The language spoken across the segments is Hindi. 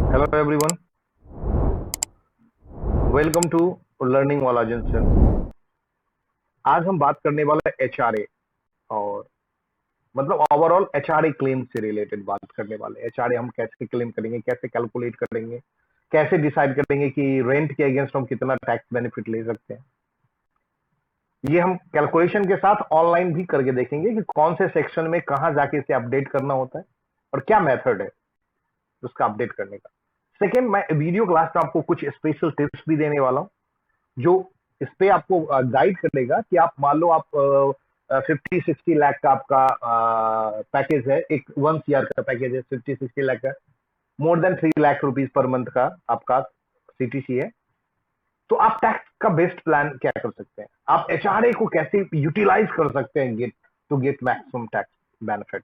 Hello everyone, welcome to learning वाला जंक्शन। आज हम बात करने वाले एचआरए और मतलब ओवरऑल एचआरए क्लेम से रिलेटेड बात करने वाले। एचआरए हम कैसे क्लेम करेंगे, कैसे कैलकुलेट करेंगे, कैसे डिसाइड करेंगे कि रेंट के अगेंस्ट हम कितना टैक्स बेनिफिट ले सकते हैं। ये हम कैलकुलेशन के साथ ऑनलाइन भी करके देखेंगे कि कौन से सेक्शन में कहां जाके इसे अपडेट करना होता है और क्या मेथड है उसका अपडेट करने का। सेकेंड, मैं वीडियो क्लास में आपको कुछ स्पेशल टिप्स भी देने वाला हूं जो इस पे आपको गाइड करेगा कि आप मान लो आप 50-60 लाख का आपका पैकेज है, एक 1 CR का पैकेज है, 50-60 लाख का, more than 3 lakh rupees per month का आपका सीटीसी है। तो आप टैक्स का बेस्ट प्लान क्या कर सकते हैं, आप एचआरए को कैसे यूटिलाइज कर सकते हैं गेट मैक्सिमम टैक्स बेनिफिट।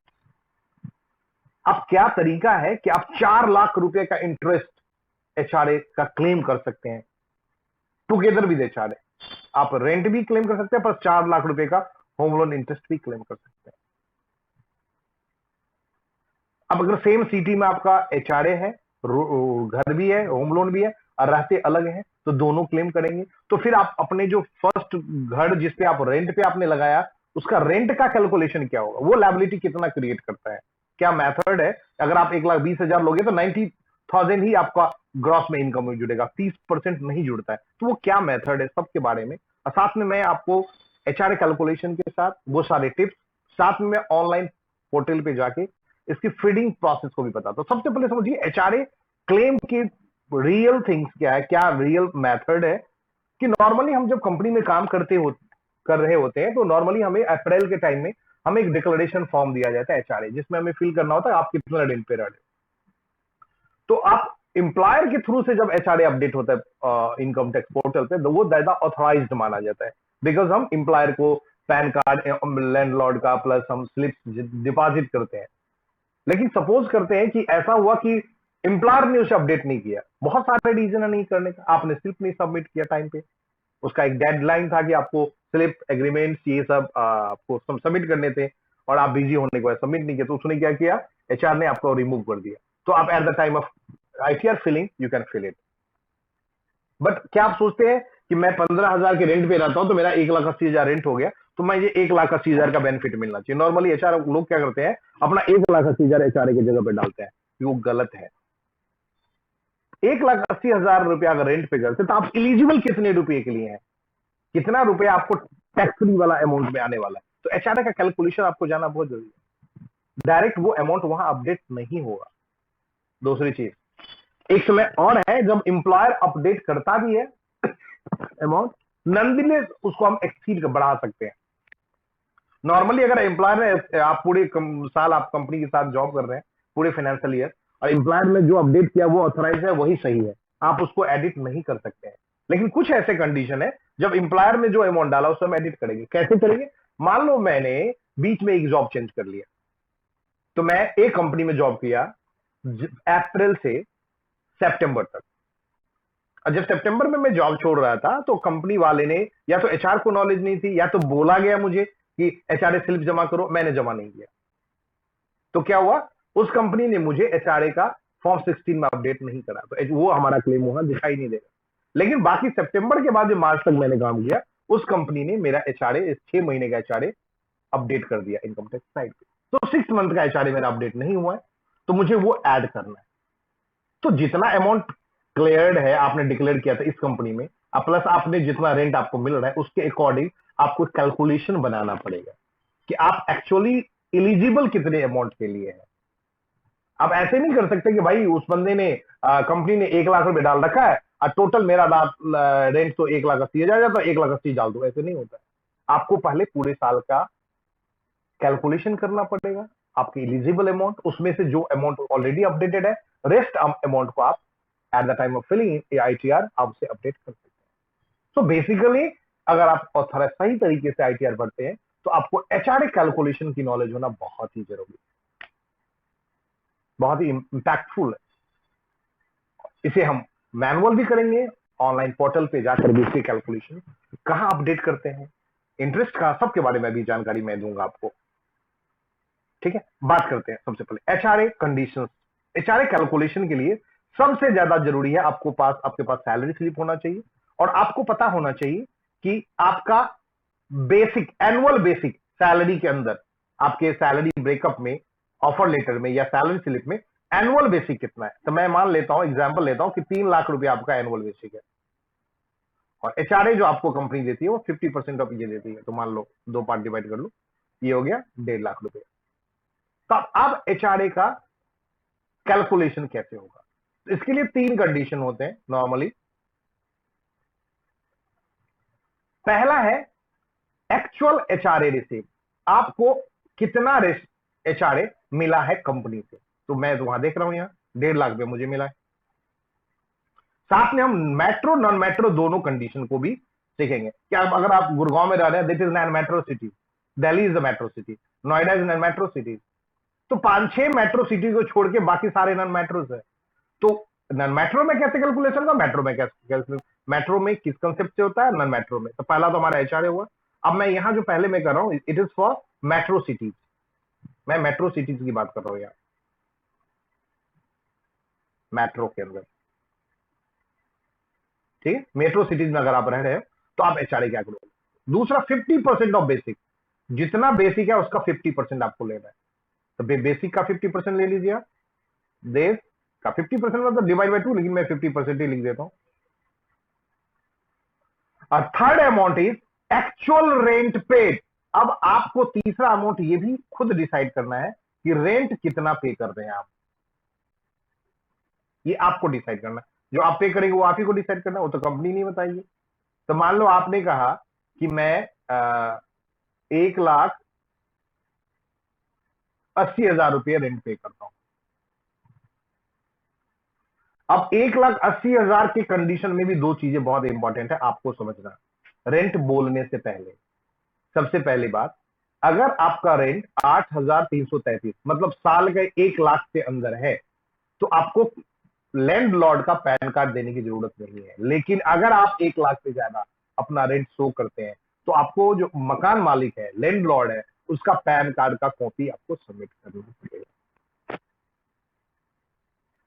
अब क्या तरीका है कि आप 4 लाख रुपए का इंटरेस्ट एचआरए का क्लेम कर सकते हैं टुगेदर विद एचआरए। आप रेंट भी क्लेम कर सकते हैं पर 4 लाख रुपए का होम लोन इंटरेस्ट भी क्लेम कर सकते हैं। अब अगर सेम सिटी में आपका एचआरए है, घर भी है, होम लोन भी है और रहते अलग हैं, तो दोनों क्लेम करेंगे। तो फिर आप अपने जो फर्स्ट घर जिसपे आप रेंट पे आपने लगाया, उसका रेंट का कैलकुलेशन क्या होगा, वो लायबिलिटी कितना क्रिएट करता है, क्या मेथड है। अगर आप 1,20,000 लोगे तो 90,000 ही आपका ग्रॉस में इनकम में जुड़ेगा, 30% नहीं जुड़ता है। तो वो क्या मेथड है, सबके बारे में और साथ में मैं आपको एचआरए कैलकुलेशन के साथ वो सारे टिप्स, साथ में मैं ऑनलाइन पोर्टल पे जाके इसकी फीडिंग प्रोसेस को भी बता। तो सबसे पहले समझिए एचआरए क्लेम की रियल थिंग्स क्या है, क्या रियल मेथड है। कि नॉर्मली हम जब कंपनी में काम कर रहे होते हैं तो नॉर्मली हमें अप्रैल के टाइम में हमें एक डिक्लेरेशन फॉर्म दिया जाता है एचआरए, जिसमें हमें फिल करना होता है आप कितना रेंट पे रह रहे हो। तो आप एम्प्लॉयर के थ्रू से जब एचआरए अपडेट होता है इनकम टैक्स पोर्टल पे, तो वो ज्यादा ऑथराइज्ड माना जाता है, बिकॉज हम एम्प्लॉयर को पैन कार्ड लैंडलॉर्ड का प्लस हम स्लिप डिपॉजिट करते हैं। लेकिन सपोज करते हैं कि ऐसा हुआ कि एम्प्लॉयर ने उसे अपडेट नहीं किया, बहुत सारे रीजन है नहीं करने का, आपने स्लिप नहीं सबमिट किया टाइम पे, उसका एक डेडलाइन था कि आपको स्लिप एग्रीमेंट्स ये सब आपको सबमिट करने थे और आप बिजी होने के बाद सबमिट नहीं किया, तो उसने क्या किया, एचआर ने आपको रिमूव कर दिया। तो आप at the time of ITR filling you can fill it. But क्या आप सोचते हैं कि मैं 15,000 के रेंट पे रहता हूं तो मेरा 1,80,000 रेंट हो गया, तो मैं ये 1,80,000 का बेनिफिट मिलना चाहिए। नॉर्मली एचआर लोग क्या करते हैं, अपना 1,80,000 एचआरए की जगह पे डालते हैं, वो गलत है। 1,80,000 रुपया अगर रेंट पे करते तो आप इलिजिबल कितने रुपए के लिए हैं, कितना रुपया आपको टैक्स फ्री वाला अमाउंट में आने वाला है। तो एचआरए का कैलकुलेशन आपको जाना बहुत जरूरी है, डायरेक्ट वो अमाउंट वहां अपडेट नहीं होगा। दूसरी चीज, एक समय और है जब इंप्लॉयर अपडेट करता भी है अमाउंट, नंदलेस उसको हम एक्सीड बढ़ा सकते हैं। नॉर्मली अगर एम्प्लॉयर ने आप पूरे साल आप कंपनी के साथ जॉब कर रहे हैं, पूरे फाइनेंशियल ईयर, और एम्प्लॉयर ने जो अपडेट किया वो ऑथराइज है, वही सही है, आप उसको एडिट नहीं कर सकते हैं। लेकिन कुछ ऐसे कंडीशन है जब एम्प्लॉयर ने जो अमाउंट डाला उसको हम एडिट करेंगे। कैसे करेंगे, मान लो मैंने बीच में एक जॉब चेंज कर लिया, तो मैं एक कंपनी में जॉब किया अप्रैल से सितंबर तक, और जब सितंबर में मैं जॉब छोड़ रहा था तो कंपनी वाले ने, या तो एचआर को नॉलेज नहीं थी या तो बोला गया मुझे कि एचआरए स्लिप जमा करो, मैंने जमा नहीं किया। तो क्या हुआ, उस कंपनी ने मुझे एचआरए का फॉर्म 16 में अपडेट नहीं करा, तो वो हमारा क्लेम वहां दिखाई नहीं देगा। लेकिन बाकी सितंबर के बाद जो मार्च तक मैंने काम किया, उस कंपनी ने मेरा एचआरए 6 महीने का एचआरए अपडेट कर दिया इनकम टैक्स साइड पे। तो 6 मंथ का एचआरए मेरा अपडेट नहीं हुआ है, तो मुझे वो ऐड करना है। तो जितना अमाउंट क्लियर्ड है, आपने डिक्लेयर किया था इस कंपनी में, प्लस आपने जितना रेंट आपको मिल रहा है, उसके अकॉर्डिंग आपको कैलकुलेशन बनाना पड़ेगा कि आप एक्चुअली इलिजिबल कितने अमाउंट के लिए है। आप ऐसे नहीं कर सकते कि भाई उस बंदे ने कंपनी ने 1 लाख रुपए डाल रखा है और टोटल मेरा रेंट तो 1,80,000 तो 1,80,000 डाल दो, ऐसे नहीं होता है। आपको पहले पूरे साल का कैलकुलेशन करना पड़ेगा, आपकी इलिजिबल अमाउंट, उसमें से जो अमाउंट ऑलरेडी अपडेटेड है, रेस्ट अमाउंट को आप at the time of filling ITR आप उसे अपडेट कर सकते हैं। सो बेसिकली अगर आप सही तरीके से आईटीआर भरते हैं तो आपको एचआरए कैलकुलेशन की नॉलेज होना बहुत ही जरूरी है, बहुत ही इंपैक्टफुल है। इसे हम मैनुअल भी करेंगे, ऑनलाइन पोर्टल पे जाकर भी इसकी कैलकुलेशन कहां अपडेट करते हैं, इंटरेस्ट का, सबके बारे में भी जानकारी मैं दूंगा आपको। ठीक है, बात करते हैं सबसे पहले एचआरए कंडीशंस। एचआरए कैलकुलेशन के लिए सबसे ज्यादा जरूरी है आपके पास सैलरी स्लिप होना चाहिए, और आपको पता होना चाहिए कि आपका बेसिक, एनुअल बेसिक सैलरी के अंदर, आपके सैलरी ब्रेकअप में, ऑफर लेटर में या सैलरी स्लिप में एनुअल बेसिक कितना है। तो मैं मान लेता हूं, एग्जांपल लेता हूं कि 3 लाख रुपया आपका एनुअल बेसिक है, और एचआरए जो आपको कंपनी देती है वो 50% ऑफ ये देती है। तो मान लो 2 पार्ट डिवाइड कर लो, ये हो गया 1.5 लाख रुपए। तो अब एचआरए का कैलकुलेशन कैसे होगा? तो इसके लिए 3 कंडीशन होते हैं नॉर्मली। पहला है एक्चुअल एचआरए रिसीव, आपको कितना एचआरए मिला है कंपनी से। तो मैं वहां देख रहा हूं, यहां 1.5 लाख रुपए मुझे मिला है। साथ में हम मेट्रो नॉन मेट्रो दोनों कंडीशन को भी सीखेंगे। क्या अगर आप गुड़गांव में रह रहे हैं, that is non metro city, Delhi is the metro city, Noida is non metro city, तो 5-6 मेट्रो सिटी को छोड़ के बाकी सारे नॉन मेट्रोज है। तो नॉन मेट्रो में कैसे कैलकुलेशन होगा, मेट्रो में कैसे, मेट्रो में किस कंसेप्ट से होता है, नॉन मेट्रो में। तो पहला तो हमारा एचआरए हुआ। अब मैं यहां जो पहले मैं कर रहा हूं, it is for metro cities, मैं मेट्रो सिटीज की बात कर रहा हूं यार, मेट्रो के अंदर, ठीक है। मेट्रो सिटीज में अगर आप रह रहे हो तो आप एचआरए क्या करोगे। दूसरा 50% ऑफ बेसिक, जितना बेसिक है उसका 50% आपको लेना है। तो बेसिक का 50% ले लीजिए आप, देश का 50% मतलब डिवाइड बाई 2, लेकिन मैं 50% ही लिख देता हूं। और third amount is actual rent paid. अब आपको तीसरा अमाउंट ये भी खुद डिसाइड करना है कि रेंट कितना पे कर रहे हैं आप, ये आपको डिसाइड करना है। जो आप पे करेंगे वो आप ही को डिसाइड करना है, वो तो कंपनी नहीं बताएगी। तो मान लो आपने कहा कि मैं 1,80,000 रुपये रेंट पे करता हूं। अब 1,80,000 के कंडीशन में भी 2 चीजें बहुत इंपॉर्टेंट है आपको समझना रेंट बोलने से पहले। सबसे पहली बात, अगर आपका रेंट 8,333 मतलब साल के 1 लाख से अंदर है, तो आपको लैंडलॉर्ड का पैन कार्ड देने की जरूरत नहीं है। लेकिन अगर आप 1 लाख से ज्यादा अपना रेंट शो करते हैं, तो आपको जो मकान मालिक है, लैंडलॉर्ड है, उसका पैन कार्ड का कॉपी आपको सबमिट करना पड़ेगा।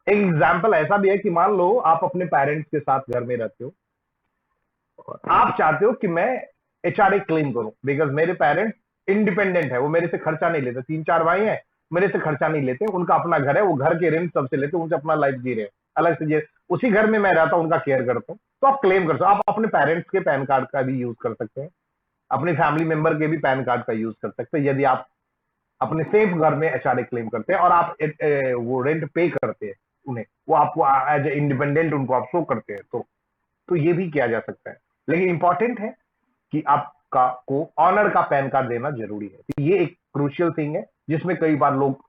एक एग्जाम्पल ऐसा भी है कि मान लो आप अपने पेरेंट्स के साथ घर में रहते हो, आप चाहते हो कि मैं एचआरए क्लेम करूं, बिकॉज मेरे पेरेंट्स इंडिपेंडेंट है, वो मेरे से खर्चा नहीं लेते, 3-4 भाई हैं, मेरे से खर्चा नहीं लेते, उनका अपना घर है, वो घर के रेंट सबसे लेते, उनसे अपना लाइफ जी रहे हैं, अलग से जी, उसी घर में मैं रहता हूं, उनका केयर करता हूं। तो आप क्लेम कर सकते हो, आप अपने पेरेंट्स के पैन कार्ड का भी यूज कर सकते हैं, अपने फैमिली मेंबर के भी पैन कार्ड का यूज कर सकते हैं। यदि आप अपने सेफ घर में एचआरए क्लेम करते हैं और आप वो रेंट पे करते हैं उन्हें, वो आपको एज ए इंडिपेंडेंट उनको आप शो करते हैं, तो ये भी किया जा सकता है। लेकिन इंपॉर्टेंट है कि आपका को ऑनर का पैन कार्ड देना जरूरी है। तो ये एक क्रूशियल थिंग है जिसमें कई बार लोग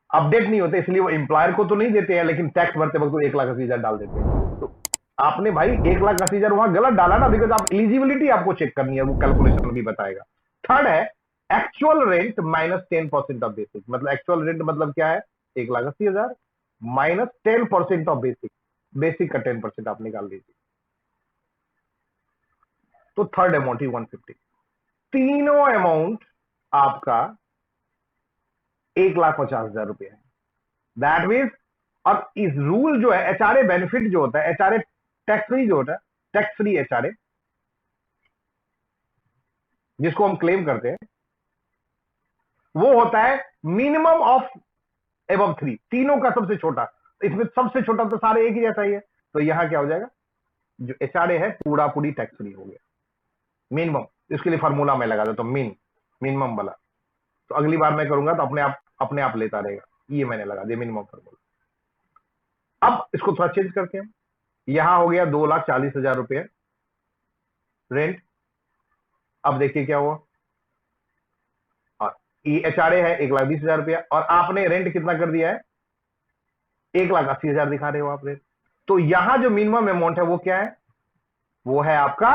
अपडेट नहीं होते, इसलिए वो एम्प्लॉयर को तो नहीं देते हैं, लेकिन टैक्स भरते वक्त वो 1,80,000 डाल देते हैं। तो आपने भाई 1,80,000 वहां गलत डाला ना, बिकॉज आप एलिजिबिलिटी आपको चेक करनी है, वो कैलकुलेशन भी बताएगा। थर्ड है actual rent minus 10% of basic, मतलब एक्चुअल रेंट मतलब क्या है, 1,80,000 माइनस 10% ऑफ बेसिक, बेसिक का 10% आप निकाल लीजिए, तो थर्ड अमाउंट ही 150। तीनों अमाउंट आपका 1,50,000 रुपए है, दैट मीन्स। और इस रूल जो है एचआरए बेनिफिट जो होता है, एचआरए टैक्स फ्री जो होता है, टैक्स फ्री एचआरए जिसको हम क्लेम करते हैं, वो होता है मिनिमम ऑफ एबव 3, तीनों का सबसे छोटा। इसमें सबसे छोटा तो सारे एक ही जैसा ही है, तो यहां क्या हो जाएगा, जो एचआरए है पूरा पूरी टैक्स फ्री हो गया। मिनिमम, इसके लिए फॉर्मूला मैं लगा देता हूं, मिनिमम वाला, तो अगली बार मैं करूंगा तो अपने आप लेता रहेगा, ये मैंने लगा दिया मिनिमम फॉर्मूला। अब इसको थोड़ा चेंज करते हैं, यहां हो गया 2,40,000 रुपए रेंट। अब देखिए क्या हुआ, और एचआरए है 1,20,000 रुपया, और आपने रेंट कितना कर दिया है, 1,80,000 दिखा रहे हो आप रेंट। तो यहां जो मिनिमम अमाउंट है वो क्या है, वो है आपका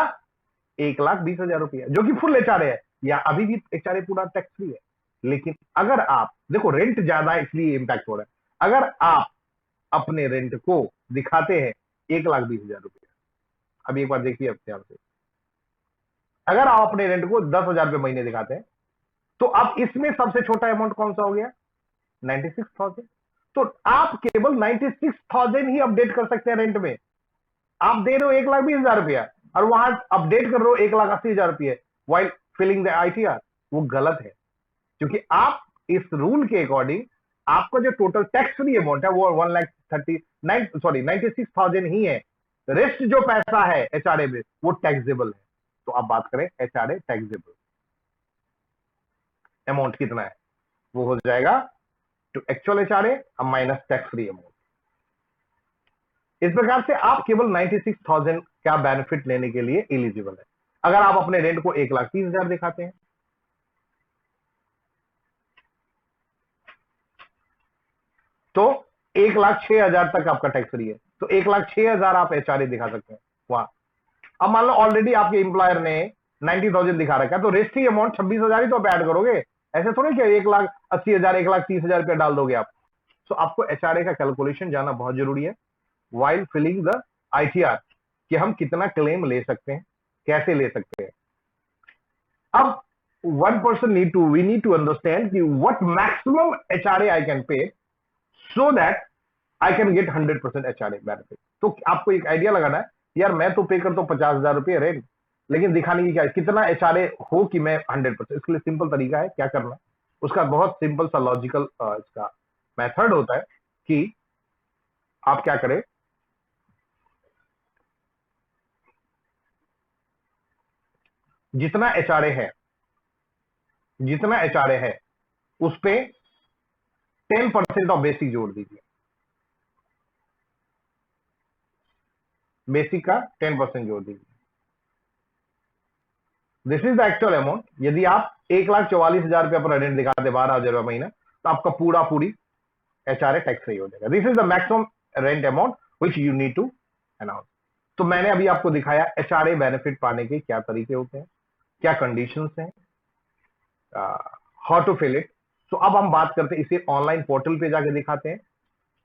1,20,000 रुपया, जो कि फुल एचआरए है, या अभी भी एचआरए पूरा टैक्स फ्री है। लेकिन अगर आप देखो रेंट ज्यादा है इसलिए इंपैक्ट हो रहा है, अगर आप अपने रेंट को दिखाते हैं 1,20,000 रुपया, अभी एक बार देखिए अपने आप से, अगर आप अपने रेंट को 10,000 रुपये महीने दिखाते हैं, तो अब इसमें सबसे छोटा अमाउंट कौन सा हो गया, 96,000। तो आप केवल 96,000 ही अपडेट कर सकते हैं रेंट में। आप दे रहे हो 1,20,000 और वहां अपडेट कर रहे हो 1,80,000 वाइल फिलिंग द आईटीआर। वो गलत है, क्योंकि आप इस रूल के अकॉर्डिंग आपका जो टोटल टैक्स फ्री अमाउंट है वो 96,000 ही है। रेस्ट जो पैसा है एचआरए में वो टैक्सेबल है। तो आप बात करें एचआरए टैक्सेबल अमाउंट कितना है, वो हो जाएगा to actual HRA minus tax free amount. इस प्रकार से आप केवल 96,000 का बेनिफिट लेने के लिए एलिजिबल है। अगर आप अपने रेंट को 1,30,000 दिखाते हैं तो 1,06,000 तक आपका टैक्स फ्री है, तो 1,06,000 आप एचआरए दिखा सकते हैं वहां। अब मान लो ऑलरेडी आपके एम्प्लॉयर ने 90,000 दिखा रखा है, तो रेस्ट ही अमाउंट 26,000 ही तो आप ऐड करोगे। ऐसे थोड़ी कि 1,80,000 1,30,000 रुपया डाल दोगे आप। तो आपको एचआरए का कैलकुलेशन जानना बहुत जरूरी है वाइल फिलिंग द आईटीआर, कि हम कितना क्लेम ले सकते हैं, कैसे ले सकते हैं। अब one person we need to understand कि what maximum HRA I can pay so that I can get 100% HRA benefit. तो आपको एक आइडिया लगाना है, यार मैं तो पे करता हूं 50,000 रुपये रेंट, लेकिन दिखाने की क्या कितना एचआरए हो कि मैं 100%। इसके लिए सिंपल तरीका है क्या करना, उसका बहुत सिंपल सा लॉजिकल इसका मेथड होता है कि आप क्या करें, जितना एचआरए है उस पे 10% ऑफ बेसिक जोड़ दीजिए। बेसिक का 10% जोड़ दीजिए। This is the actual amount. यदि आप 1,44,000 रुपया पर रेंट दिखाते 12,000 रुपया महीना, तो आपका पूरी एचआरए टैक्स सही हो जाएगा। This is the maximum rent amount which you need to announce. तो मैंने अभी आपको दिखाया एचआरए बेनिफिट पाने के क्या तरीके होते हैं, क्या कंडीशंस हैं, हाउ टू फिल इट। तो अब हम बात करते हैं, इसे ऑनलाइन पोर्टल पे जाके दिखाते हैं,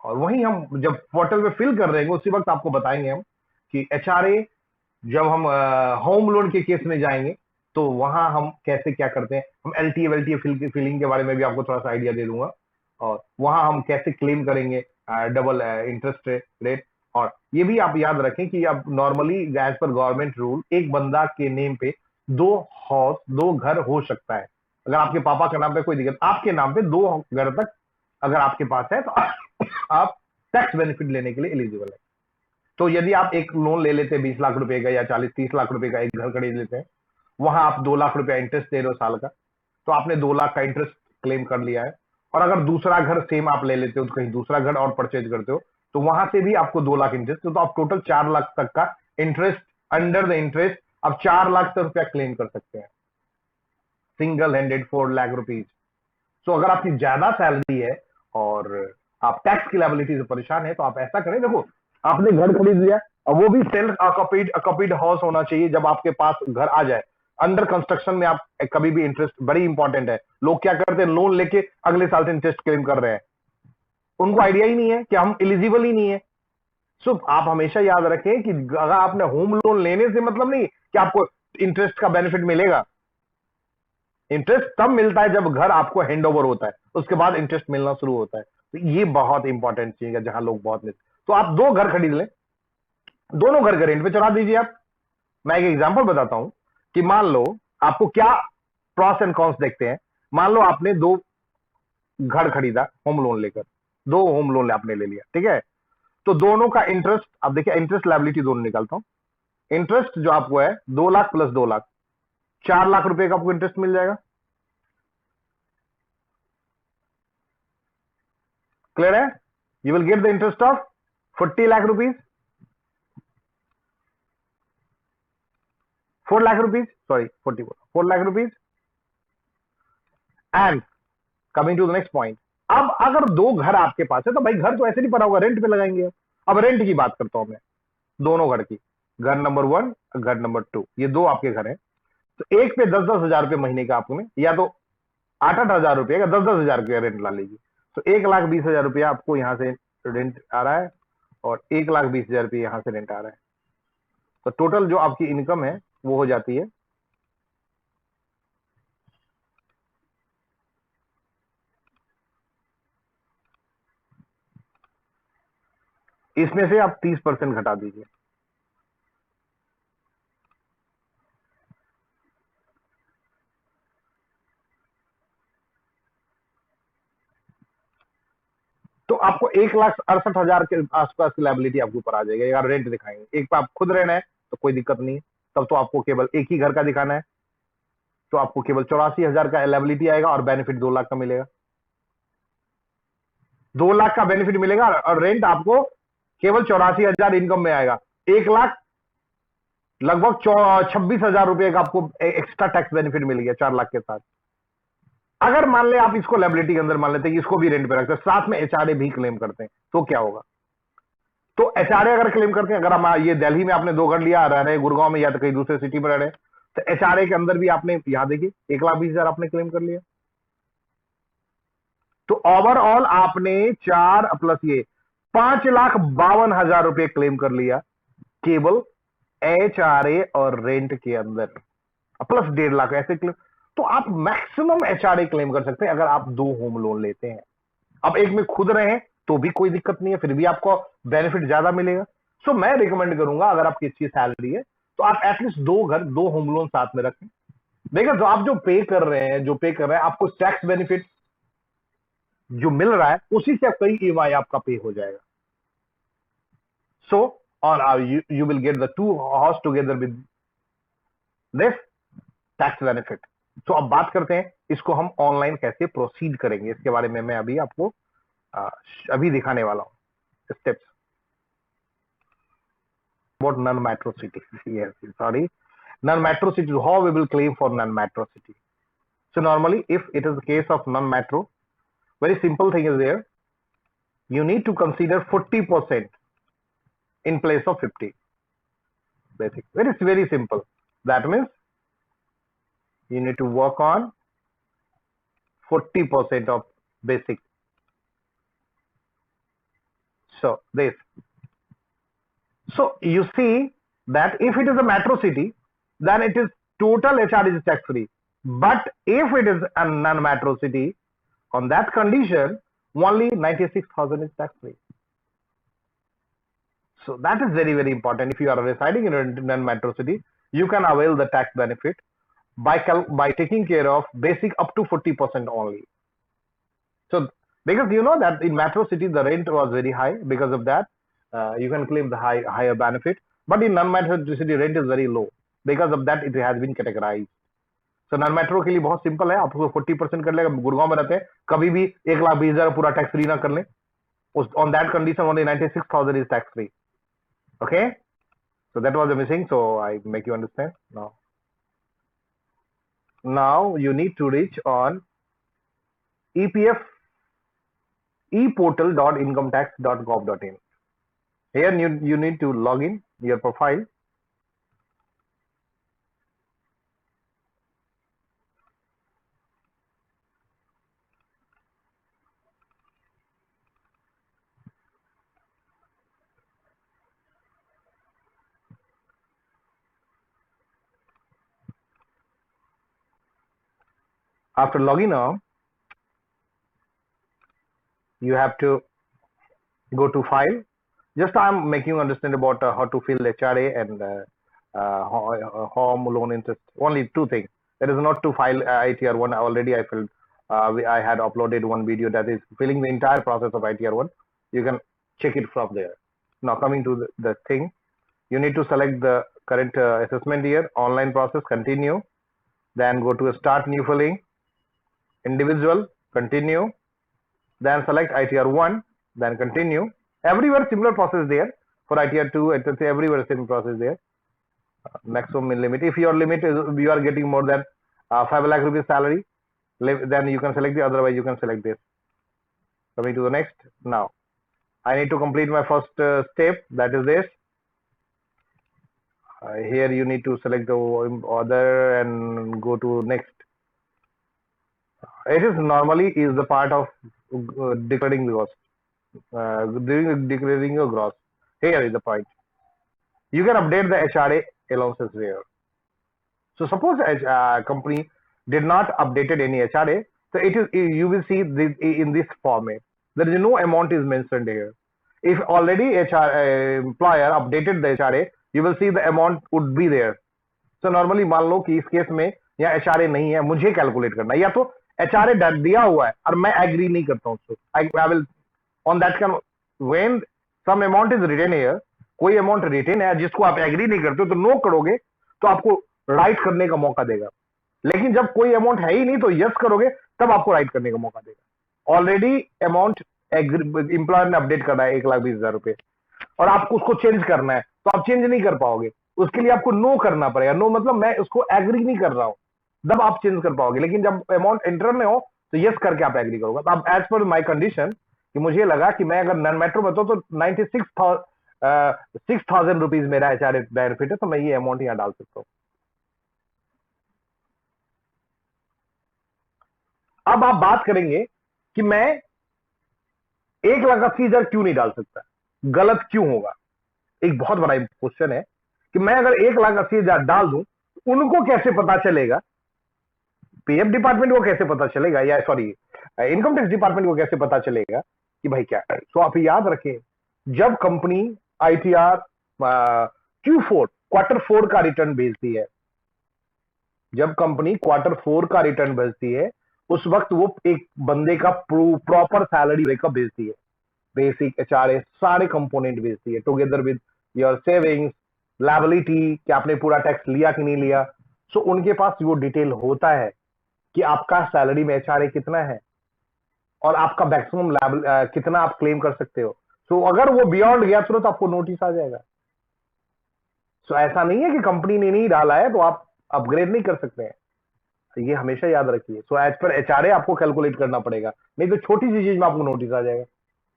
और वहीं हम जब पोर्टल पे फिल कर रहे हैं उसी वक्त आपको बताएंगे हम कि एचआरए जब हम होम लोन के केस में जाएंगे तो वहां हम कैसे क्या करते हैं। हम एलटीए वेलटीए फिलिंग के बारे में भी आपको थोड़ा सा आइडिया दे दूंगा, और वहां हम कैसे क्लेम करेंगे डबल इंटरेस्ट रेट। और ये भी आप याद रखें कि अब normally as per government rule एक बंदा के नेम पे दो घर हो सकता है। अगर आपके पापा के नाम पे कोई दिक्कत, आपके नाम पे 2 घर तक अगर आपके पास है तो आप टैक्स बेनिफिट लेने के लिए एलिजिबल है। तो यदि आप एक लोन ले लेते हैं 20 लाख रुपए का या 40-30 लाख रुपए का, एक घर खरीद लेते हैं, वहां आप 2 लाख रुपया इंटरेस्ट दे रहे हो साल का, तो आपने 2 लाख का इंटरेस्ट क्लेम कर लिया है। और अगर दूसरा घर सेम आप ले लेते हो, तो कहीं दूसरा घर और परचेज करते हो, तो वहां से भी आपको 2 लाख इंटरेस्ट, तो आप टोटल 4 लाख तक का इंटरेस्ट अंडर द इंटरेस्ट आप 4 लाख तक रुपया क्लेम कर सकते हैं, सिंगल हैंडेड 4 लाख रुपीज। तो अगर आपकी ज्यादा सैलरी है और आप टैक्स की लायबिलिटी से परेशान है, तो आप ऐसा करें, देखो आपने घर खरीद लिया और वो भी सेल्फ ऑक्यूपाइड हाउस होना चाहिए जब आपके पास घर आ जाए। अंडर कंस्ट्रक्शन में आप कभी भी इंटरेस्ट बड़ी इंपॉर्टेंट है। लोग क्या करते हैं, लोन लेके अगले साल से इंटरेस्ट क्लेम कर रहे हैं, उनको आइडिया ही नहीं है कि हम एलिजिबल ही नहीं है। सो आप हमेशा याद रखें कि अगर आपने होम लोन लेने से मतलब नहीं कि आपको इंटरेस्ट का बेनिफिट मिलेगा। इंटरेस्ट तब मिलता है जब घर आपको हैंड ओवर होता है, उसके बाद इंटरेस्ट मिलना शुरू होता है। तो ये बहुत इंपॉर्टेंट चीज है जहां लोग बहुत मिलते। तो आप 2 घर खरीद लें, दोनों घर के रेंट पे चढ़ा दीजिए आप। मैं एक एग्जांपल बताता हूं कि मान लो आपको क्या प्रॉस एंड कॉन्स देखते हैं। मान लो आपने 2 घर खरीदा होम लोन लेकर, 2 होम लोन आपने ले लिया, ठीक है। तो दोनों का इंटरेस्ट, अब देखिए इंटरेस्ट लायबिलिटी दोनों निकालता हूं। इंटरेस्ट जो आपको है 2 लाख प्लस 2 लाख, 4 लाख रुपए का आपको इंटरेस्ट मिल जाएगा। क्लियर है? You will get the interest of 40 lakh rupees, 4 lakh rupees, sorry 4 lakh rupees. And coming to the next point, अब अगर 2 घर आपके पास है तो भाई घर तो ऐसे नहीं पड़ा होगा, रेंट पे लगाएंगे। अब रेंट की बात करता हूं मैं, दोनों घर की, घर नंबर 1 घर नंबर 2, ये 2 आपके घर हैं। तो एक पे 10-10 हजार रुपये महीने का आपने, या तो 8-8 हजार रुपये का 10-10 हजार रुपया रेंट ला लीजिए, तो 1,20,000 रुपया आपको यहां से रेंट आ रहा है, और 1,20,000 रुपये यहां से रेंट आ रहा है। तो टोटल जो आपकी इनकम है वो हो जाती है इसमें से आप 30% घटा दीजिए। तो आपको 1,68,000 के आसपास की लाइबिलिटी आपके ऊपर आ जाएगी अगर रेंट दिखाएंगे। एक पे आप खुद रहना है तो कोई दिक्कत नहीं है, तब तो आपको केवल एक ही घर का दिखाना है, तो आपको केवल 84,000 का लाइबिलिटी आएगा और बेनिफिट 2 लाख का मिलेगा। 2 लाख का बेनिफिट मिलेगा और रेंट आपको केवल 84,000 इनकम में आएगा। 1 लाख लगभग 26,000 रुपए का आपको एक्स्ट्रा टैक्स बेनिफिट मिल गया 4 लाख के साथ। अगर मान ले आप इसको लाइबिलिटी के अंदर मान लेते हैं कि इसको भी रेंट पे रखते हैं, साथ में एचआरए भी क्लेम करते हैं, तो क्या होगा? तो एचआरए अगर क्लेम करते हैं, अगर हम ये दिल्ली में आपने 2 घर लिया, रह रहे गुड़गांव में या तो कहीं दूसरे सिटी में रह रहे, तो एचआरए के अंदर भी आपने यहां देखिए 1,20,000 आपने क्लेम कर लिया। तो ओवरऑल आपने 4 प्लस ये 5,52,000 रुपए क्लेम कर लिया केवल एचआरए और रेंट के अंदर, प्लस 1.5 लाख ऐसे क्लेम। तो आप मैक्सिमम एचआरए क्लेम कर सकते हैं अगर आप 2 होम लोन लेते हैं। अब एक में खुद रहे तो भी कोई दिक्कत नहीं है, फिर भी आपको बेनिफिट ज्यादा मिलेगा। सो मैं रिकमेंड करूंगा अगर आपकी अच्छी सैलरी है तो आप एटलीस्ट 2 घर 2 होम लोन साथ में रखें। देखिए जो आप जो पे कर रहे हैं आपको टैक्स बेनिफिट जो मिल रहा है उसी से कई ईएमआई आपका पे हो जाएगा। सो और you will get the 2 house together with this tax benefit. तो अब बात करते हैं इसको हम ऑनलाइन कैसे प्रोसीड करेंगे, इसके बारे में मैं अभी आपको अभी दिखाने वाला हूं steps. About non-metro cities, yes, sorry, non-metro cities, how we will claim for non-metro city. So normally if it is the case of non-metro, very simple thing is there, you need to consider 40% in place of 50. Basic, very simple. That means you need to work on 40% of basic. So this, so you see that if it is a metro city, then it is total HR is tax free. But if it is a non-metro city, on that condition, only 96,000 is tax free. So that is very important. If you are residing in a non-metro city, you can avail the tax benefit by taking care of basic up to 40% only. So because you know that in metro city the rent was very high, because of that you can claim the higher benefit. But in non-metro city rent is very low, because of that it has been categorized. तो नॉन मेट्रो के लिए बहुत सिंपल है, आपको 40% कर लेगा। गुड़गांव में रहते हैं, कभी भी 1,20,000 पूरा टैक्स फ्री ना कर लें, on that condition only 96,000 is tax free. Okay, so that was the missing, so I make you understand now. Now you need to reach on EPF eportal.incometax.gov.in. Here you need to log in your profile. After logging on, you have to go to file. Just I'm making you understand about how to fill HRA and home loan interest. Only 2 things. That is not to file ITR1. Already I filled. I had uploaded one video that is filling the entire process of ITR1. You can check it from there. Now coming to the thing, you need to select the current assessment year, online process, continue. Then go to start new filling, individual, continue. Then select ITR1, then continue. Everywhere similar process there. For ITR2, ITR3, everywhere same process there. Maximum limit. If your limit is you are getting more than 5 lakh rupees salary, then you can select the, otherwise you can select this. Coming to the next. Now I need to complete my first step, that is this. Here you need to select the other and go to next. It is normally is the part of declaring the cost. Declaring your gross. Here is the point. You can update the HRA allowances here. So suppose a company did not updated any HRA, so it is, you will see this in this format. There is no amount is mentioned here. If already HR employer updated the HRA, you will see the amount would be there. So normally मान लो कि इस केस में या HRA नहीं है, मुझे कैलकुलेट करना है, या तो HRA दिया हुआ है और मैं एग्री नहीं करता हूँ उसको, I will on that can when some amount is written here, कोई अमाउंट रिटेन है जिसको आप एग्री नहीं करते तो नो करोगे तो आपको राइट करने का मौका देगा। लेकिन जब कोई अमाउंट है ही नहीं तो यस करोगे तब आपको राइट करने का मौका देगा। ऑलरेडी अमाउंट एम्प्लॉयर ने अपडेट करना है 1,20,000 रुपए और आपको उसको चेंज करना है तो आप चेंज नहीं कर पाओगे, उसके लिए आपको नो करना पड़ेगा। नो मतलब मैं उसको एग्री नहीं कर रहा हूं, तब आप चेंज कर पाओगे। लेकिन जब अमाउंट इंटर में हो तो यस करके आप एग्री करोगे। तो अब एज पर माई कंडीशन कि मुझे लगा कि मैं अगर नॉन मेट्रो में तो 6,000 रुपीज मेरा एचआरए बेनिफिट है तो मैं ये अमाउंट यहां डाल सकता हूं। अब आप बात करेंगे कि मैं 1,80,000 क्यों नहीं डाल सकता, गलत क्यों होगा। एक बहुत बड़ा क्वेश्चन है कि मैं अगर 1,80,000 डाल दूं उनको कैसे पता चलेगा, पीएफ डिपार्टमेंट को कैसे पता चलेगा, या सॉरी इनकम टैक्स डिपार्टमेंट को कैसे पता चलेगा कि भाई क्या है। तो आप याद रखें, जब कंपनी आईटीआर Q4 क्वार्टर 4 का रिटर्न भेजती है, जब कंपनी क्वार्टर 4 का रिटर्न भेजती है उस वक्त वो एक बंदे का प्रॉपर सैलरी ब्रेकअप भेजती है, बेसिक एचआरए सारे कंपोनेंट भेजती है together with your savings, liability, कि आपने पूरा टैक्स लिया कि नहीं लिया। सो उनके पास वो डिटेल होता है कि आपका सैलरी में एचआरए कितना है और आपका मैक्सिमम कितना आप क्लेम कर सकते हो। सो अगर वो बियॉन्ड गया तुरंत आपको नोटिस आ जाएगा। सो ऐसा नहीं है कि कंपनी ने नहीं डाला है तो आप अपग्रेड नहीं कर सकते हैं, ये हमेशा याद रखिए। सो एज पर एचआरए आपको कैलकुलेट करना पड़ेगा, नहीं तो छोटी सी चीज में आपको नोटिस आ जाएगा।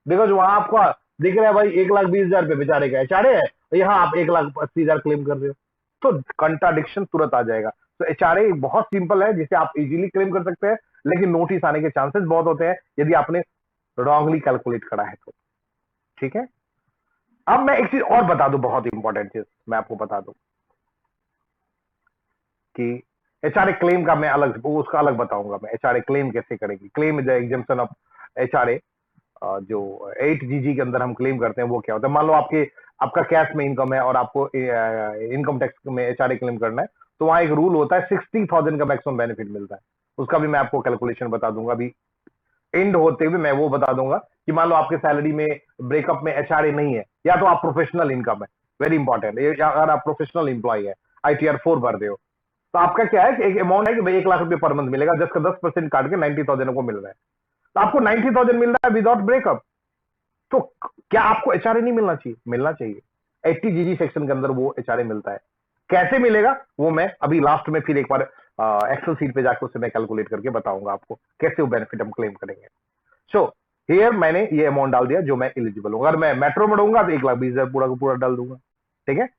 देखो जो वहां आपको दिख रहा है भाई 1,20,000 रुपए बेचारे का एचआरए है, यहाँ आप 1,80,000 क्लेम कर रहे हो तो कंट्राडिक्शन तुरंत आ जाएगा। तो एचआरए बहुत सिंपल है जिसे आप इजीली क्लेम कर सकते हैं, लेकिन नोटिस आने के चांसेस बहुत होते हैं यदि आपने रॉन्गली कैलकुलेट करा है तो। ठीक है, अब मैं एक चीज और बता दूं, बहुत इंपॉर्टेंट चीज मैं आपको बता दूं कि एचआरए क्लेम का मैं अलग उसका अलग बताऊंगा। मैं एचआरए क्लेम कैसे करेंगे, claim the exemption of HRA, जो 8GG के अंदर हम क्लेम करते हैं वो क्या होता है। मान लो आपका कैश में इनकम है और आपको इनकम टैक्स में एचआरए क्लेम करना है तो वहां एक रूल होता है 60,000 का मैक्सिमम बेनिफिट मिलता है। उसका भी मैं आपको कैलकुलेशन बता दूंगा, अभी एंड होते हुए मैं वो बता दूंगा कि मान लो आपके सैलरी में ब्रेकअप में एचआरए नहीं है या तो आप प्रोफेशनल इनकम है, वेरी इंपॉर्टेंट, अगर आप प्रोफेशनल इंप्लॉय है आईटीआर 4 भर रहे हो तो आपका क्या है कि एक अमाउंट है कि भाई 1,00,000 रुपए पर मंथ मिलेगा, जिसका 10% काट के 90,000 को मिल रहा है। तो आपको 90,000 मिल रहा है विदाउट ब्रेकअप, तो क्या आपको एचआरए नहीं मिलना चाहिए? मिलना चाहिए। 80GG सेक्शन के अंदर वो एचआरए मिलता है। कैसे मिलेगा वो मैं अभी लास्ट में फिर एक बार एक्सेल सीट पे जाकर उसे मैं कैलकुलेट करके बताऊंगा आपको कैसे वो बेनिफिट हम क्लेम करेंगे। सो हियर मैंने ये अमाउंट डाल दिया जो मैं एलिजिबल हूँ। अगर मैं मेट्रो में रहूंगा तो 1,20,000 पूरा का पूरा डाल दूंगा। ठीक है,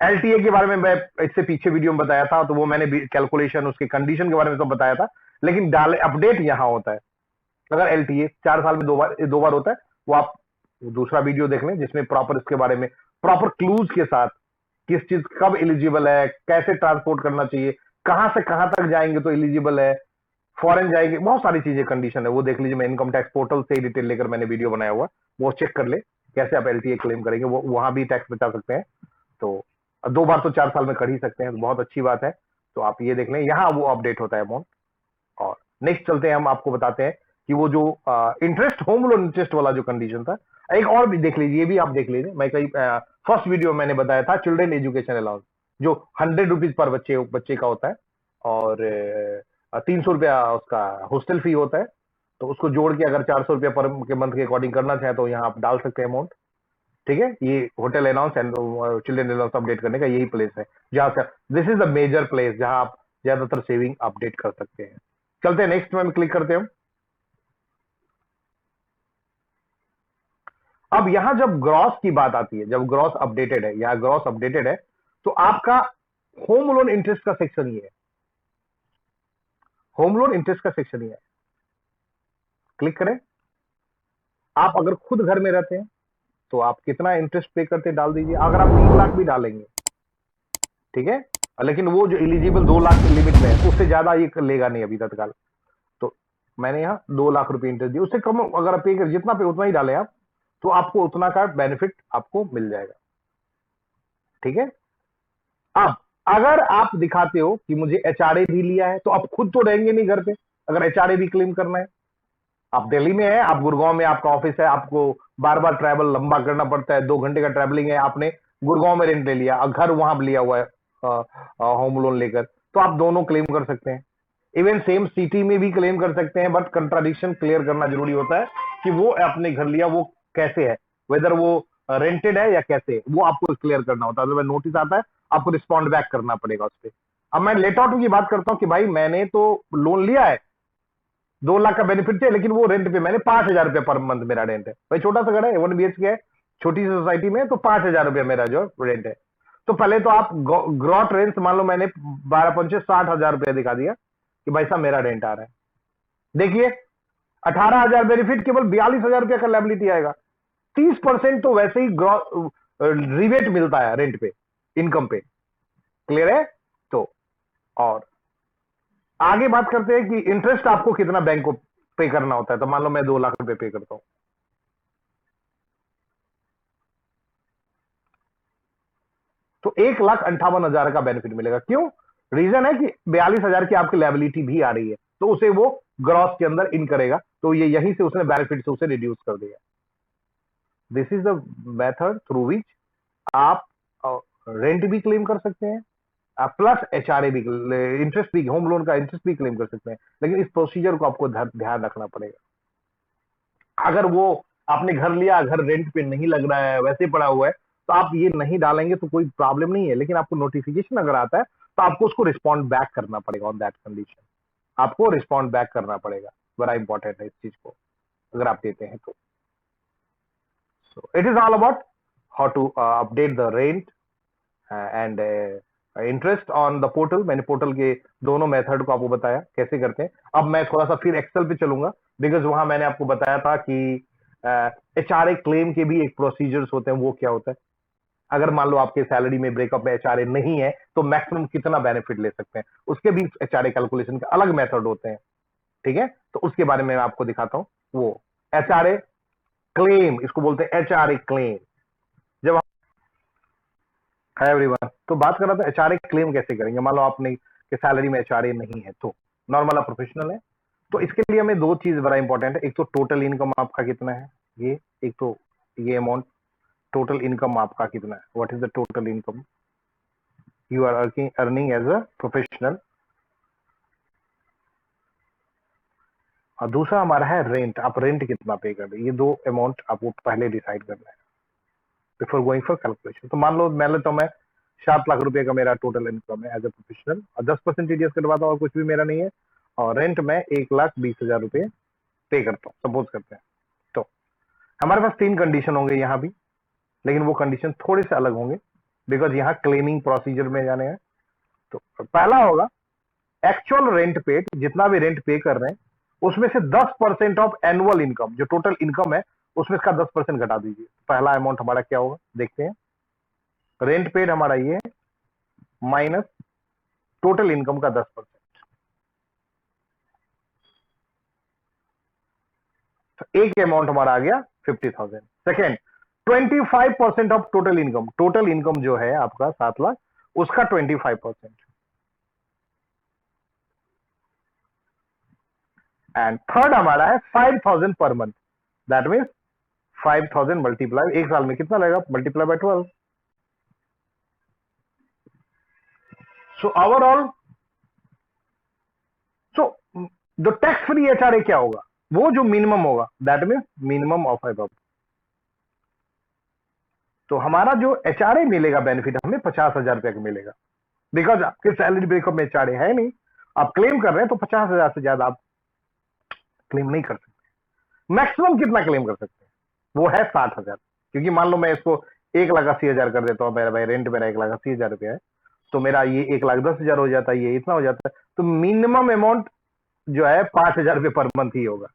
एलटीए के बारे में मैं इससे पीछे वीडियो में बताया था तो वो मैंने कैलकुलेशन उसके कंडीशन के बारे में तो बताया था, लेकिन डाले अपडेट यहां होता है। अगर एलटीए 4 साल में दो बार होता है, वो आप दूसरा वीडियो देख लें जिसमें प्रॉपर इसके बारे में प्रॉपर क्लूज के साथ किस चीज कब एलिजिबल है, कैसे ट्रांसपोर्ट करना चाहिए, कहां से कहां तक जाएंगे तो एलिजिबल है, फॉरेन जाएंगे, बहुत सारी चीजें कंडीशन है वो देख लीजिए। मैं इनकम टैक्स पोर्टल से डिटेल लेकर मैंने वीडियो बनाया हुआ, वो चेक कर ले कैसे आप एलटीए क्लेम करेंगे, वो वहां भी टैक्स बचा सकते हैं। तो 2 बार तो 4 साल में कर ही सकते हैं, बहुत अच्छी बात है। तो आप ये देख लें, यहाँ वो अपडेट होता है अमाउंट। और नेक्स्ट चलते हैं, हम आपको बताते हैं कि वो जो इंटरेस्ट होम लोन इंटरेस्ट वाला जो कंडीशन था, एक और भी देख लीजिए, ये भी आप देख लीजिए। मैं कई फर्स्ट वीडियो में मैंने बताया था चिल्ड्रन एजुकेशन अलाउंस जो 100 रुपीज पर बच्चे का होता है और 300 रुपया उसका हॉस्टल फी होता है। तो उसको जोड़ के अगर 400 रुपया पर के मंथ के अकॉर्डिंग करना चाहे तो यहाँ आप डाल सकते हैं अमाउंट। ठीक है, ये hotel allowance and children allowance update करने का यही प्लेस है जहां से this is the major place जहां आप ज्यादातर सेविंग अपडेट कर सकते हैं। चलते हैं नेक्स्ट में क्लिक करते हैं। अब यहां जब ग्रॉस की बात आती है, जब ग्रॉस अपडेटेड है, यहां ग्रॉस अपडेटेड है तो आपका होम लोन इंटरेस्ट का सेक्शन ही है, होम लोन इंटरेस्ट का सेक्शन ही है। क्लिक करें। आप अगर खुद घर में रहते हैं तो आप कितना इंटरेस्ट पे करते डाल दीजिए, अगर आप 3 लाख भी डालेंगे ठीक है, लेकिन वो जो एलिजिबल 2 लाख की लिमिट में है उससे ज्यादा ये लेगा नहीं अभी तत्काल। तो मैंने यहाँ 2 लाख रुपए इंटरेस्ट दिया, उससे कम अगर आप पे कर जितना पे उतना ही डालें आप तो आपको उतना का बेनिफिट आपको मिल जाएगा। ठीक है। अब अगर आप दिखाते हो कि मुझे एचआरए भी लिया है, तो आप खुद तो रहेंगे नहीं घर पे, अगर एचआरए भी क्लेम करना है। आप दिल्ली में है, आप गुड़गांव में आपका ऑफिस है, आपको बार बार ट्रैवल लंबा करना पड़ता है, 2 घंटे का ट्रैवलिंग है, आपने गुड़गांव में रेंट ले लिया और घर वहां लिया हुआ है होम लोन लेकर, तो आप दोनों क्लेम कर सकते हैं। इवन सेम सिटी में भी क्लेम कर सकते हैं, बट कंट्राडिक्शन क्लियर करना जरूरी होता है कि वो आपने घर लिया वो कैसे है, वेदर वो रेंटेड है या कैसे है, वो आपको क्लियर करना होता है। अगर नोटिस आता है आपको रिस्पॉन्ड बैक करना पड़ेगा उस पर। अब मैं लेट आउट की बात करता हूं कि भाई मैंने तो लोन लिया है, 2 लाख का बेनिफिट है, लेकिन वो रेंट पे मैंने 5,000 रुपया पर मंथ मेरा रेंट है। भाई छोटा सा घर है, 1 BHK है, छोटी सी सोसाइटी में, तो 5,000 रुपया मेरा जो रेंट है। तो पहले तो आप ग्रॉट रेंट मान लो मैंने 12 पंचे 60,000 रुपया दिखा दिया कि भाई साहब मेरा रेंट आ रहा है। देखिए 18,000 बेनिफिट, केवल 42,000 रुपया का लायबिलिटी आएगा। 30% तो वैसे ही रिबेट मिलता है रेंट पे, इनकम पे। क्लियर है। तो और आगे बात करते हैं कि इंटरेस्ट आपको कितना बैंक को पे करना होता है। तो मान लो मैं 2 लाख रुपए पे करता हूं, तो 1,58,000 का बेनिफिट मिलेगा। क्यों? रीजन है कि 42,000 की आपकी लायबिलिटी भी आ रही है, तो उसे वो ग्रॉस के अंदर इन करेगा, तो ये यहीं से उसने बेनिफिट से उसे रिड्यूस कर दिया। This is the method through which आप रेंट भी क्लेम कर सकते हैं, प्लस एचआरए भी, इंटरेस्ट भी, होम लोन का इंटरेस्ट भी क्लेम कर सकते हैं। लेकिन इस प्रोसीजर को आपको ध्यान रखना पड़ेगा। अगर वो आपने घर लिया, घर रेंट पे नहीं लग रहा है, वैसे पड़ा हुआ है, तो आप ये नहीं डालेंगे तो कोई प्रॉब्लम नहीं है। लेकिन आपको नोटिफिकेशन अगर आता है तो आपको उसको रिस्पॉन्ड बैक करना पड़ेगा। ऑन दैट कंडीशन आपको रिस्पॉन्ड बैक करना पड़ेगा। बड़ा इंपॉर्टेंट है इस चीज को, अगर आप देते हैं तो। So it is all about how to update the rent and interest on the portal. मैंने पोर्टल के दोनों मेथड को आपको बताया कैसे करते हैं। अब मैं थोड़ा सा फिर एक्सेल पे चलूंगा, बिकॉज वहां मैंने आपको बताया था कि एचआरए क्लेम के भी एक प्रोसीजर्स होते हैं। वो क्या होता है, अगर मान लो आपके सैलरी में ब्रेकअप में एचआरए नहीं है, तो मैक्सिमम कितना बेनिफिट ले सकते हैं, उसके भी एचआरए कैलकुलेशन के अलग मेथड होते हैं। ठीक है, तो उसके बारे में मैं आपको दिखाता हूं। वो एचआरए क्लेम, इसको बोलते हैं एचआरए क्लेम। जब हाय एवरीवन, तो बात कर रहा था एचआरए क्लेम कैसे करेंगे। मान लो आपने कि सैलरी में एचआरए नहीं है, तो नॉर्मल आप प्रोफेशनल है, तो इसके लिए हमें 2 चीज बड़ा इंपॉर्टेंट है। एक तो टोटल इनकम आपका कितना है, ये एक तो ये अमाउंट, टोटल इनकम आपका कितना है, what is the total income you are earning as a professional. और दूसरा हमारा है रेंट, आप रेंट कितना पे कर रहे हैं। ये 2 अमाउंट आपको पहले डिसाइड करना है बिफोर गोइंग फॉर कैलकुलेशन। तो मान लो तो मैं 7 लाख रुपए का मेरा टोटल इनकम है एज ए प्रोफेशनल, और 10% टीडीएस कटवाता हूँ और कुछ भी मेरा नहीं है, और रेंट में 1,20,000 रुपए पे करता हूँ, सपोज करते हैं। तो हमारे पास 3 कंडीशन होंगे यहाँ भी, लेकिन वो कंडीशन थोड़े से अलग होंगे, बिकॉज यहाँ क्लेमिंग प्रोसीजर में जाने हैं। तो पहला होगा एक्चुअल रेंट पेड, जितना भी रेंट पे कर रहे हैं उसमें से 10% ऑफ एनुअल इनकम, जो टोटल इनकम है उसमें इसका 10% घटा दीजिए। पहला अमाउंट हमारा क्या होगा, देखते हैं। रेंट पेड हमारा ये है, माइनस टोटल इनकम का 10%। तो एक अमाउंट हमारा आ गया 50,000। Second, 25% of total income, total income जो है आपका 7 लाख, उसका 25%। एंड थर्ड हमारा है 5,000 per month, that means 5,000 multiply, एक साल में कितना लगेगा, multiply by 12। So overall, so the tax free HRA क्या होगा, वो जो मिनिमम होगा, that means minimum of above. तो हमारा जो एचआरए मिलेगा बेनिफिट हमें 50,000 रुपया का मिलेगा, बिकॉज आपके सैलरी ब्रेकअप में एचआरए है नहीं, आप क्लेम कर रहे हैं, तो 50,000 से ज्यादा आप क्लेम नहीं कर सकते। मैक्सिमम कितना क्लेम कर सकते हैं, वो है 60,000। क्योंकि मान लो मैं इसको 1,80,000 कर देता हूँ, मेरा भाई रेंट मेरा 1,80,000 रुपया है, तो मेरा ये 1,10,000 हो जाता है, ये इतना हो जाता है, तो मिनिमम अमाउंट जो है 5,000 रुपये पर मंथ ही होगा।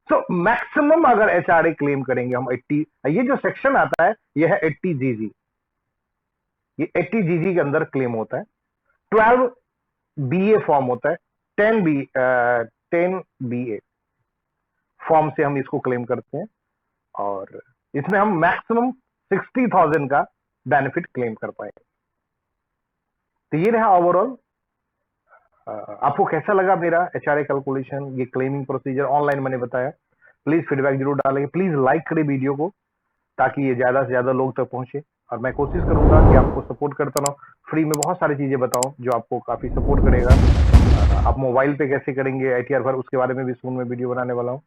सो मैक्सिमम अगर एचआरए क्लेम करेंगे हम 80, ये जो सेक्शन आता है ये है 80 GG, ये 80 GG के अंदर क्लेम होता है। 12 BA फॉर्म होता है, 10 BA फॉर्म से हम इसको क्लेम करते हैं। और इसमें हम मैक्सिमम 60,000 का बेनिफिट क्लेम कर पाएंगे। तो ये रहा ओवरऑल। आपको कैसा लगा मेरा एचआरए कैलकुलेशन, ये क्लेमिंग प्रोसीजर ऑनलाइन मैंने बताया। प्लीज फीडबैक जरूर डालेंगे, प्लीज लाइक करें वीडियो को ताकि ये ज्यादा से ज्यादा लोग तक पहुंचे। और मैं कोशिश करूंगा कि आपको सपोर्ट करता रहूं, फ्री में बहुत सारी चीजें बताऊं जो आपको काफी सपोर्ट करेगा। आप मोबाइल पे कैसे करेंगे आईटीआर भर, उसके बारे में भी सून में वीडियो बनाने वाला हूं।